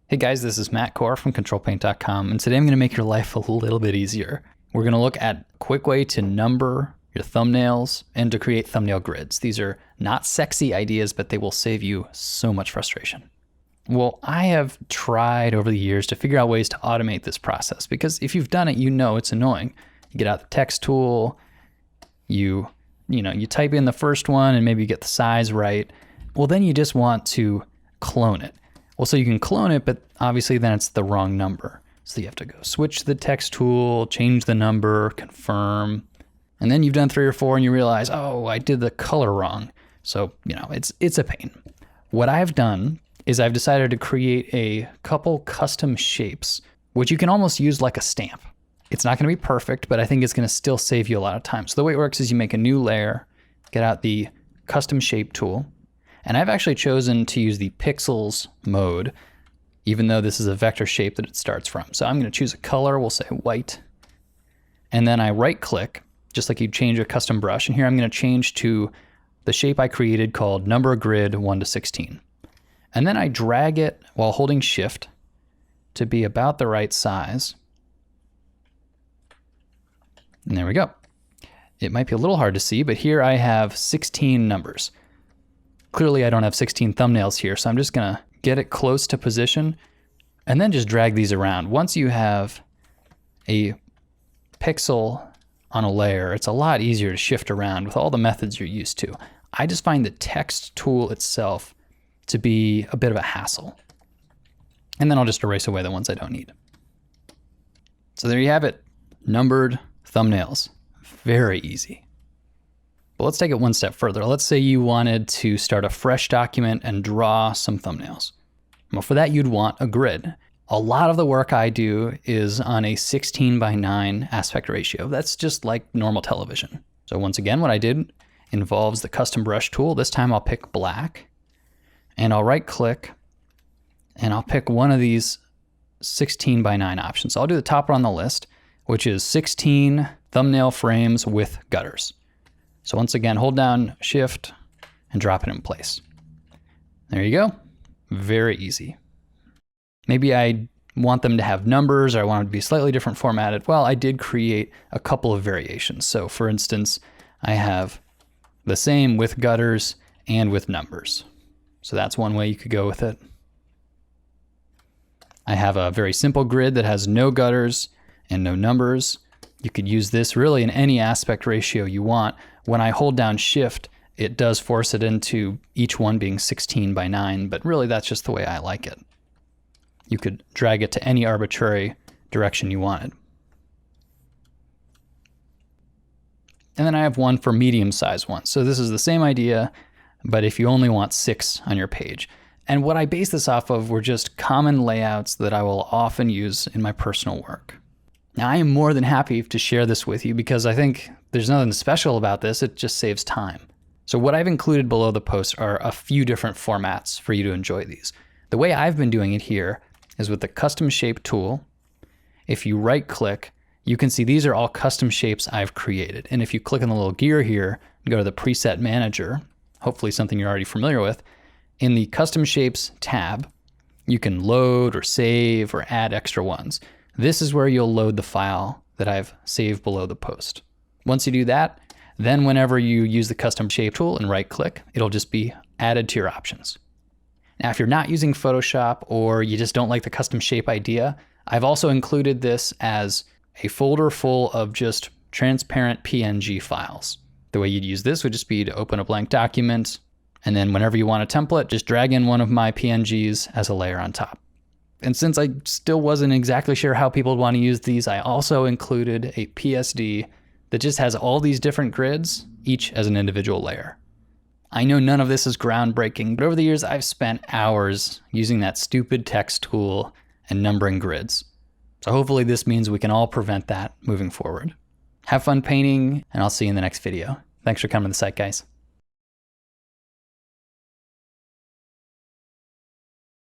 Hey guys, this is Matt Core from ctrl+paint.com, and today I'm going to make your life a little bit easier. We're going to look at a quick way to number your thumbnails and to create thumbnail grids. These are not sexy ideas, but they will save you so much frustration. Well, I have tried over the years to figure out ways to automate this process, because if you've done it, you know it's annoying. You get out the text tool, you type in the first one and maybe you get the size right. Well, then you just want to clone it. Well, so you can clone it, but obviously then it's the wrong number. So you have to go switch to the text tool, change the number, confirm, and then you've done 3 or 4 and you realize, oh, I did the color wrong. So, it's a pain. What I've done is I've decided to create a couple custom shapes, which you can almost use like a stamp. It's not gonna be perfect, but I think it's gonna still save you a lot of time. So the way it works is you make a new layer, get out the custom shape tool, and I've actually chosen to use the pixels mode, even though this is a vector shape that it starts from. So I'm gonna choose a color, we'll say white. And then I right click, just like you'd change a custom brush. And here I'm gonna change to the shape I created called number grid 1 to 16. And then I drag it while holding shift to be about the right size. And there we go. It might be a little hard to see, but here I have 16 numbers. Clearly I don't have 16 thumbnails here, so I'm just gonna get it close to position and then just drag these around. Once you have a pixel on a layer, it's a lot easier to shift around with all the methods you're used to. I just find the text tool itself to be a bit of a hassle. And then I'll just erase away the ones I don't need. So there you have it, numbered thumbnails, very easy. But let's take it one step further. Let's say you wanted to start a fresh document and draw some thumbnails. Well, for that, you'd want a grid. A lot of the work I do is on a 16:9 aspect ratio. That's just like normal television. So once again, what I did involves the custom brush tool. This time I'll pick black and I'll right click and I'll pick one of these 16:9 options. So I'll do the top one on the list, which is 16 thumbnail frames with gutters. So once again, hold down shift and drop it in place. There you go. Very easy. Maybe I want them to have numbers or I want them to be slightly different formatted. Well, I did create a couple of variations. So for instance, I have the same with gutters and with numbers. So that's one way you could go with it. I have a very simple grid that has no gutters and no numbers. You could use this really in any aspect ratio you want. When I hold down shift, it does force it into each one being 16:9, but really that's just the way I like it. You could drag it to any arbitrary direction you wanted. And then I have one for medium-sized ones. So this is the same idea, but if you only want 6 on your page. And what I base this off of were just common layouts that I will often use in my personal work. Now, I am more than happy to share this with you because I think there's nothing special about this, it just saves time. So what I've included below the post are a few different formats for you to enjoy these. The way I've been doing it here is with the custom shape tool. If you right click, you can see these are all custom shapes I've created. And if you click on the little gear here and go to the preset manager, hopefully something you're already familiar with, in the custom shapes tab, you can load or save or add extra ones. This is where you'll load the file that I've saved below the post. Once you do that, then whenever you use the custom shape tool and right click, it'll just be added to your options. Now, if you're not using Photoshop or you just don't like the custom shape idea, I've also included this as a folder full of just transparent PNG files. The way you'd use this would just be to open a blank document, and then whenever you want a template, just drag in one of my PNGs as a layer on top. And since I still wasn't exactly sure how people would want to use these, I also included a PSD that just has all these different grids, each as an individual layer. I know none of this is groundbreaking, but over the years I've spent hours using that stupid text tool and numbering grids. So hopefully this means we can all prevent that moving forward. Have fun painting, and I'll see you in the next video. Thanks for coming to the site, guys.